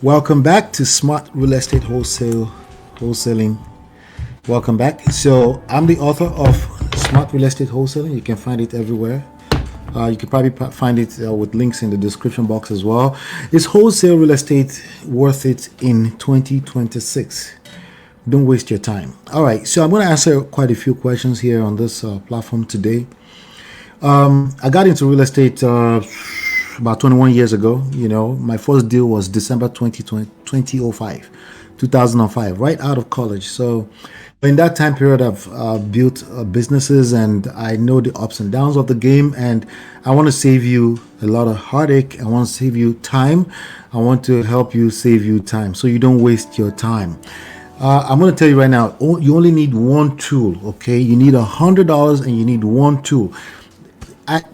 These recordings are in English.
Welcome back to Smart Real Estate Wholesaling. Welcome back. So I'm the author of Smart Real Estate Wholesaling. You can find it everywhere. You can probably find it with links in the description box as well. Is wholesale real estate worth it in 2026? Don't waste your time. All right. So I'm going to answer quite a few questions here on this platform today. I got into real estate about 21 years ago. My first deal was December 2005, right out of college. So in that time period, I've built businesses, and I know the ups and downs of the game. And I want to save you a lot of heartache. I want to save you time. I want to help you save you time so you don't waste your time. I'm going to tell you right now, you only need one tool, okay? You need $100 and you need one tool.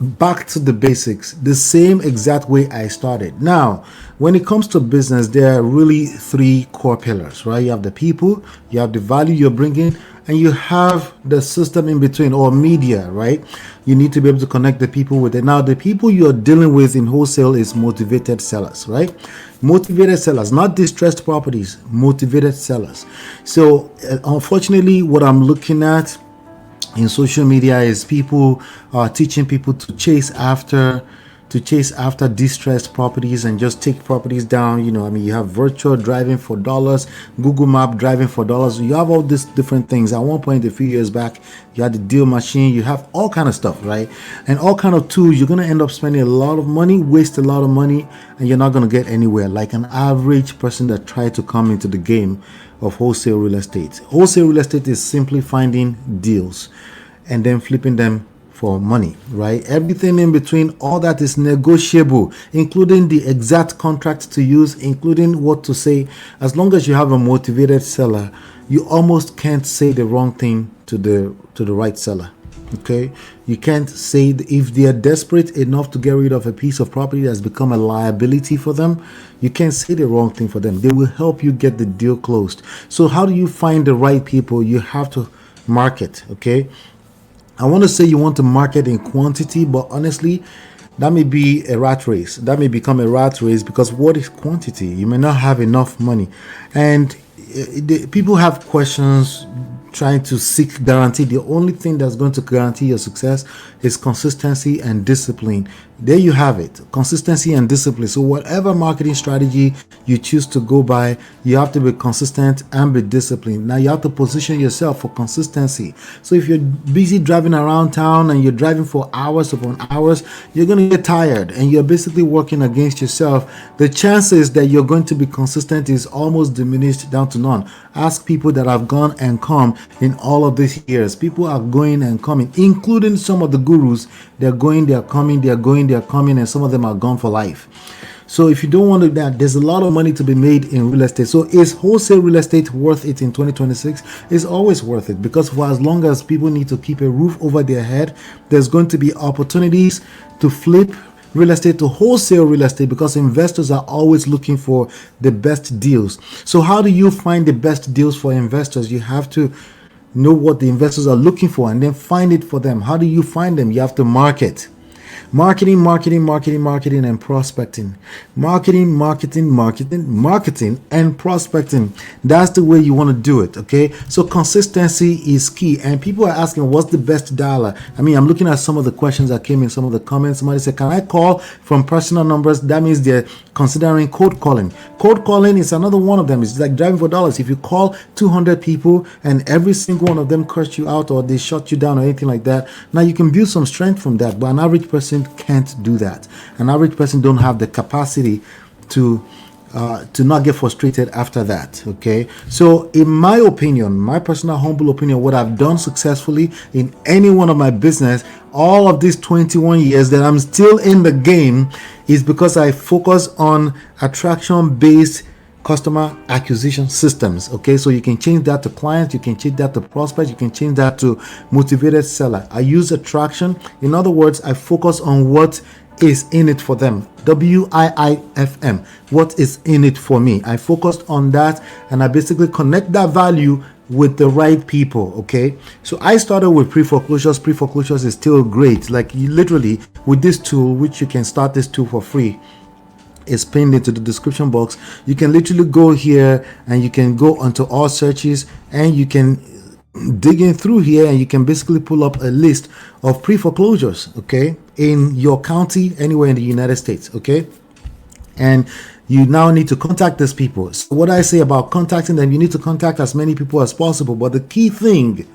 Back to the basics, the same exact way I started. Now, when it comes to business, there are really three core pillars, right? You have the people, you have the value you're bringing, and you have the system in between, or media, right? You need to be able to connect the people with it. Now, the people you're dealing with in wholesale is motivated sellers, right? Motivated sellers, not distressed properties, motivated sellers. So, unfortunately, what I'm looking at in social media is people are teaching people to chase after distressed properties and just take properties down. You have virtual driving for dollars, Google Map driving for dollars. You have all these different things. At one point a few years back, you had the deal machine, you have all kind of stuff, right? And all kind of tools. You're going to end up spending a lot of money, waste a lot of money, and you're not going to get anywhere like an average person that tried to come into the game of wholesale real estate. Wholesale real estate is simply finding deals and then flipping them for money, right? Everything in between, all that is negotiable, including the exact contract to use, including what to say. As long as you have a motivated seller, you almost can't say the wrong thing to the right seller. Okay, you can't say if they are desperate enough to get rid of a piece of property that's become a liability for them, you can't say the wrong thing for them. They will help you get the deal closed. So how do you find the right people? You have to market. Okay, I want to say you want to market in quantity, but honestly, that may be a rat race. That may become a rat race, because what is quantity? You may not have enough money, and people have questions trying to seek guarantee. The only thing that's going to guarantee your success is consistency and discipline. There you have it, consistency and discipline. So whatever marketing strategy you choose to go by, you have to be consistent and be disciplined. Now you have to position yourself for consistency. So if you're busy driving around town and you're driving for hours upon hours, you're going to get tired and you're basically working against yourself. The chances that you're going to be consistent is almost diminished down to none. Ask people that have gone and come in all of these years. People are going and coming, including some of the gurus. They're going, they're coming, they're going, they're coming, and some of them are gone for life. So if you don't want to do that, there's a lot of money to be made in real estate. So is wholesale real estate worth it in 2026? It's always worth it, because for as long as people need to keep a roof over their head, there's going to be opportunities to flip real estate to wholesale real estate, because investors are always looking for the best deals. So how do you find the best deals for investors? You have to know what the investors are looking for and then find it for them. How do you find them? You have to market. Marketing, and prospecting. Marketing, and prospecting. That's the way you want to do it, okay? So consistency is key. And people are asking, what's the best dialer? I'm looking at some of the questions that came in some of the comments. Somebody said, can I call from personal numbers? That means they're considering cold calling. Cold calling is another one of them. It's like driving for dollars. If you call 200 people and every single one of them curse you out or they shut you down or anything like that, now you can build some strength from that. But an average person can't do that. An average person don't have the capacity to not get frustrated after that. Okay, so in my opinion, my personal humble opinion, what I've done successfully in any one of my business all of these 21 years that I'm still in the game is because I focus on attraction based customer acquisition systems. Okay, so you can change that to clients, you can change that to prospects, you can change that to motivated seller. I use attraction. In other words, I focus on what is in it for them. WIIFM. What is in it for me? I focused on that, and I basically connect that value with the right people. Okay, so I started with pre-foreclosures. Pre-foreclosures is still great. Like, you literally, with this tool, which you can start this tool for free, is pinned into the description box. You can literally go here and you can go onto all searches and you can dig in through here and you can basically pull up a list of pre-foreclosures, okay, in your county, anywhere in the United States, okay? And you now need to contact these people. So what I say about contacting them, you need to contact as many people as possible. But the key thing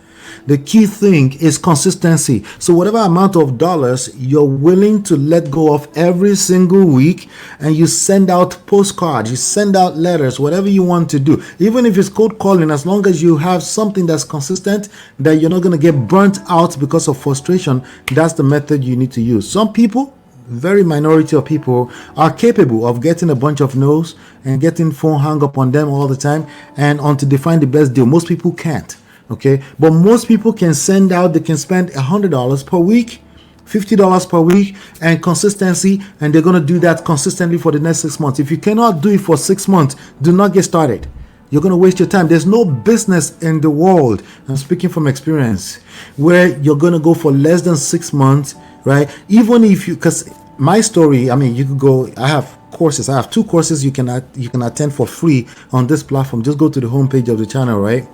is consistency. So whatever amount of dollars you're willing to let go of every single week, and you send out postcards, you send out letters, whatever you want to do, even if it's cold calling, as long as you have something that's consistent, that you're not going to get burnt out because of frustration, that's the method you need to use. Some people, very minority of people, are capable of getting a bunch of no's and getting phone hung up on them all the time, and until they find the best deal. Most people can't, okay? But most people can send out, they can spend $100 per week, $50 per week, and consistency, and they're going to do that consistently for the next 6 months. If you cannot do it for 6 months, do not get started. You're going to waste your time. There's no business in the world, I'm speaking from experience, where you're going to go for less than 6 months, right? Even if you, because my story, I mean, you could go, I have courses. I have 2 courses you can attend for free on this platform. Just go to the homepage of the channel, right?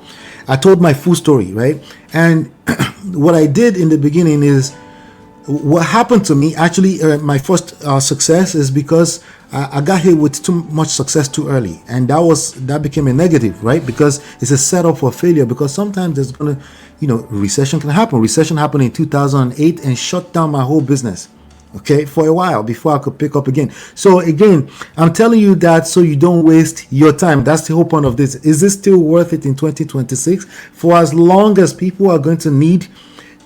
I told my full story, right? And what I did in the beginning is, what happened to me, actually, my first success is because I got hit with too much success too early, and that became a negative, right? Because it's a setup for failure. Because sometimes there's gonna, recession can happen. Recession happened in 2008 and shut down my whole business, okay, for a while before I could pick up again. So again, I'm telling you that so you don't waste your time. That's the whole point of this. Is this still worth it in 2026? For as long as people are going to need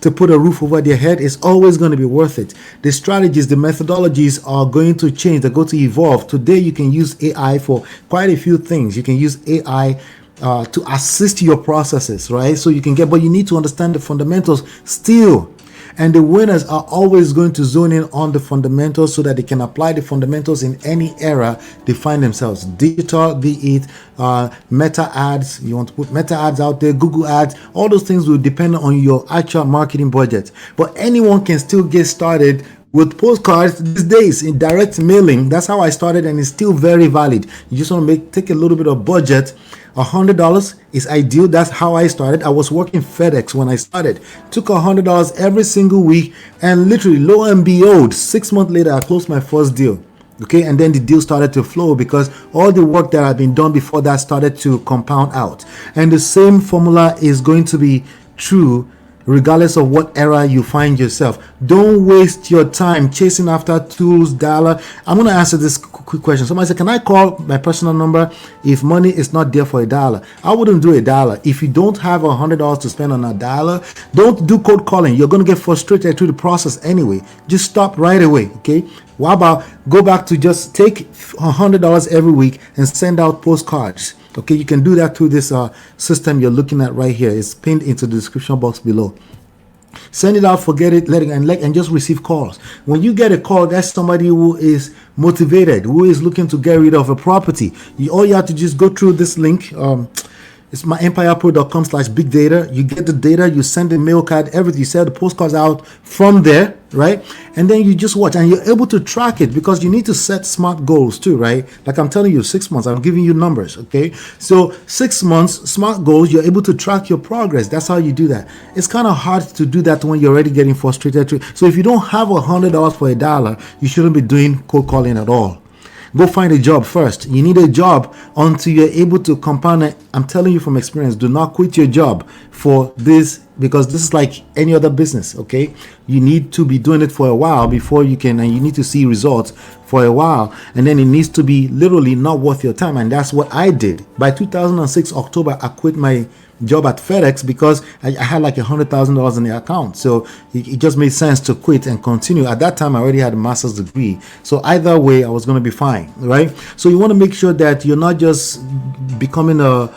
to put a roof over their head, it's always going to be worth it. The strategies, the methodologies are going to change. They're going to evolve. Today, you can use AI for quite a few things. You can use AI to assist your processes, right? So you can get, but you need to understand the fundamentals still. And the winners are always going to zone in on the fundamentals so that they can apply the fundamentals in any era they find themselves. Digital, be it meta ads, you want to put meta ads out there, Google ads, all those things will depend on your actual marketing budget. But anyone can still get started with postcards these days in direct mailing. That's how I started, and it's still very valid. You just want to take a little bit of budget. $100 is ideal. That's how I started. I was working FedEx when I started. Took $100 every single week, and literally, lo and behold, 6 months later, I closed my first deal. Okay, and then the deal started to flow because all the work that had been done before that started to compound out. And the same formula is going to be true regardless of what era you find yourself. Don't waste your time chasing after tools, dollar. I'm going to answer this quick question. Somebody said, can I call my personal number if money is not there for $1? I wouldn't do $1. If you don't have $100 to spend on $1, don't do cold calling. You're going to get frustrated through the process anyway. Just stop right away, okay? How about go back to just take $100 every week and send out postcards? Okay, you can do that through this system you're looking at right here. It's pinned into the description box below. Send it out, forget it, let it, and just receive calls. When you get a call, that's somebody who is motivated, who is looking to get rid of a property. All you have to just go through this link. It's myempirepro.com/big data. You get the data, you send the mail card, everything. You send the postcards out from there, right? And then you just watch, and you're able to track it because you need to set smart goals too, right? Like I'm telling you, 6 months, I'm giving you numbers, okay? So 6 months, smart goals, you're able to track your progress. That's how you do that. It's kind of hard to do that when you're already getting frustrated. So if you don't have $100 for $1, you shouldn't be doing cold calling at all. Go find a job first. You need a job until you're able to compound it. I'm telling you from experience, do not quit your job for this, because this is like any other business, okay? You need to be doing it for a while before you can, and you need to see results for a while, and then it needs to be literally not worth your time. And that's what I did. By 2006 October, I quit my job at FedEx because I had like $100,000 in the account. So it just made sense to quit and continue. At that time, I already had a master's degree. So either way, I was going to be fine, right? So you want to make sure that you're not just becoming a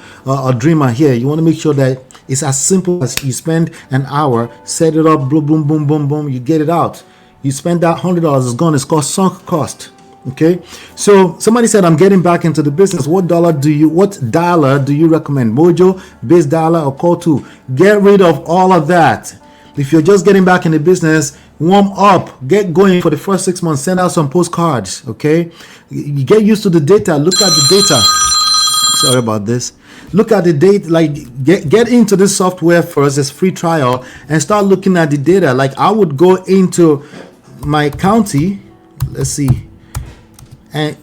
dreamer here. You want to make sure that it's as simple as you spend an hour, set it up, boom, boom, boom, boom, boom, you get it out. You spend that $100, it's gone. It's called sunk cost. Okay, so somebody said, I'm getting back into the business. What dollar do you recommend? Mojo, Biz Dollar, or Call2? Get rid of all of that. If you're just getting back in the business, warm up, get going for the first 6 months, send out some postcards, okay? You get used to the data, look at the data. Sorry about this. Look at the data, like get into this software first, this free trial, and start looking at the data. Like I would go into my county, let's see. And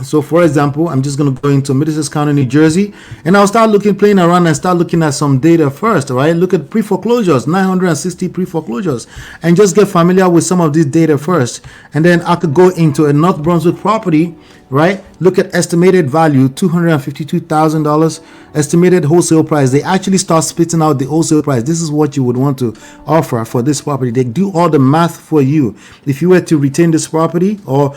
so for example, I'm just going to go into Middlesex County, New Jersey, and I'll start playing around and start looking at some data first, right? Look at pre-foreclosures, 960 pre-foreclosures, and just get familiar with some of this data first. And then I could go into a North Brunswick property, right? Look at estimated value, $252,000, estimated wholesale price. They actually start spitting out the wholesale price. This is what you would want to offer for this property. They do all the math for you. If you were to retain this property or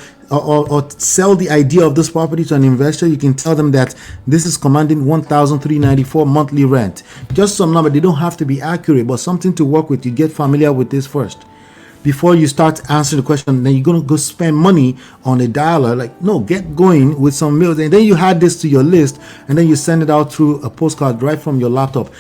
sell the idea of this property to an investor, you can tell them that this is commanding $1,394 monthly rent. Just some number. They don't have to be accurate, but something to work with. You get familiar with this first before you start answering the question. Then you're going to go spend money on a dialer. Like, no, get going with some mails, and then you add this to your list, and then you send it out through a postcard right from your laptop.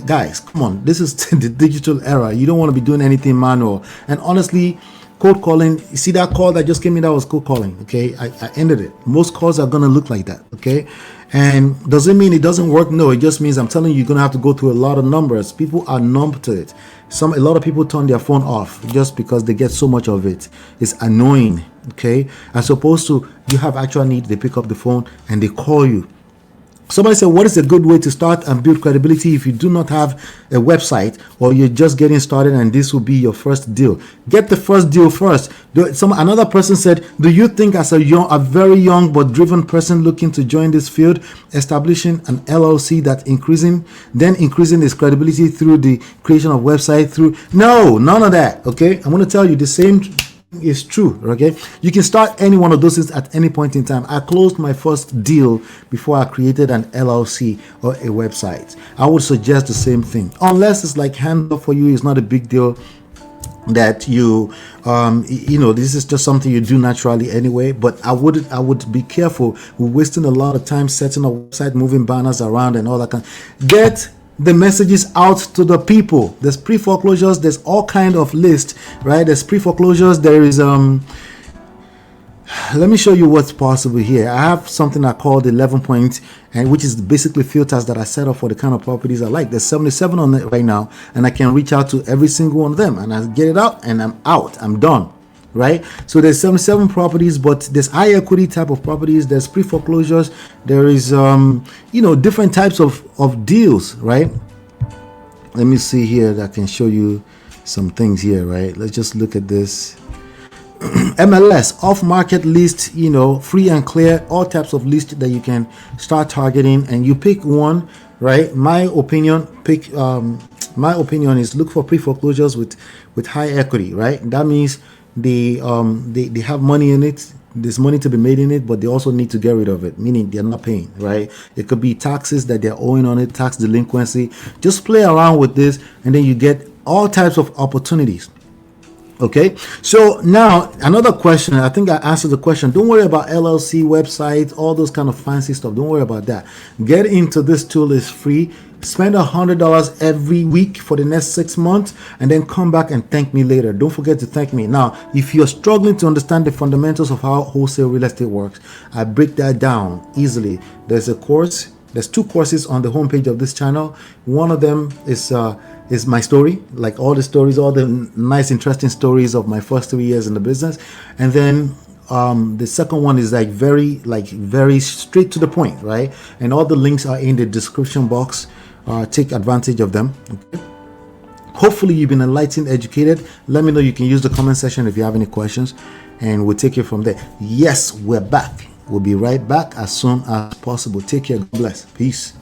Guys, come on, this is the digital era. You don't want to be doing anything manual. And honestly, cold calling, you see that call that just came in, that was cold calling. Okay, I ended it. Most calls are going to look like that. Okay, and does it mean it doesn't work? No, it just means I'm telling you, you're going to have to go through a lot of numbers. People are numb to it. A lot of people turn their phone off just because they get so much of it. It's annoying. Okay, as opposed to you have actual need, they pick up the phone and they call you. Somebody said, what is a good way to start and build credibility if you do not have a website or you're just getting started and this will be your first deal? Get the first deal first. Another person said, do you think as a very young but driven person looking to join this field, establishing an LLC that increasing its credibility through the creation of website No, none of that. Okay, I'm going to tell you the same is true. Okay, you can start any one of those things at any point in time. I closed my first deal before I created an LLC or a website. I would suggest the same thing, unless it's like hand up for you. It's not a big deal that you this is just something you do naturally anyway. But I would be careful with wasting a lot of time setting a website, moving banners around and all that kind. Get the messages out to the people. There's pre-foreclosures, there's all kind of list, right? There's pre-foreclosures, there is let me show you what's possible here. I have something I call the 11 points, and which is basically filters that I set up for the kind of properties I like. There's 77 on it right now, and I can reach out to every single one of them, and I get it out and I'm out, I'm done. Right, so there's 77 properties, but there's high equity type of properties, there's pre-foreclosures, there is different types of deals, right? Let me see here that I can show you some things here, right? Let's just look at this. MLS, off-market list, free and clear, all types of lists that you can start targeting, and you pick one, right? My opinion is look for pre-foreclosures with high equity, right? That means they have money in it. There's money to be made in it, but they also need to get rid of it, meaning they're not paying, right? It could be taxes that they're owing on it, tax delinquency. Just play around with this, and then you get all types of opportunities. Okay, so now another question. I think I answered the question. Don't worry about LLC websites, all those kind of fancy stuff. Don't worry about that. Get into this tool. It's free. Spend $100 every week for the next 6 months, and then come back and thank me later. Don't forget to thank me. Now, if you're struggling to understand the fundamentals of how wholesale real estate works, I break that down easily. There's a course. There's 2 courses on the homepage of this channel. One of them is my story, like all the stories, all the nice, interesting stories of my first 3 years in the business. And then the second one is very straight to the point, right? And all the links are in the description box. Take advantage of them. Okay? Hopefully you've been enlightened, educated. Let me know. You can use the comment section if you have any questions, and we'll take it from there. Yes, we're back. We'll be right back as soon as possible. Take care. God bless. Peace.